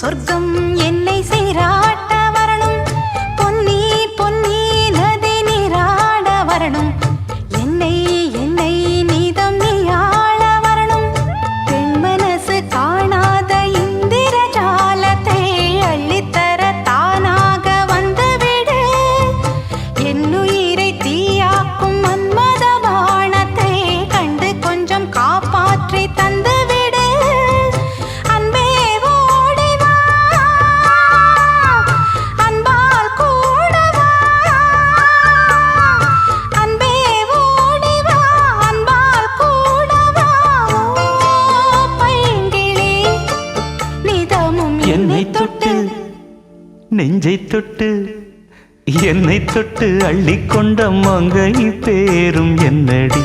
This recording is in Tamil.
சொர்க்கம் என்னை சீராட்ட வரணும், பொன்னி பொன்னி நதி நீராட வரணும், என்னை என்னை நீதம் நீயாள வரணும். பெண் மனசு காணாத இந்திர ஜாலத்தை அள்ளித்தர தானாக வந்துவிடு. என்னுயிரை தீயாக்கும் மன்மத பாணத்தை கண்டு கொஞ்சம் காப்பாற்றி தந்துவிடு. அன்பே ஓடிவா, அன்பால் கூடவா. அன்பே ஓடிவா, அன்பால் கூடவா. பைங்கிளி நிதமும் என்னை தொட்டு நெஞ்சை தொட்டு என்னை தொட்டு அள்ளிக்கொண்ட மங்கை பேரும் என்னடி.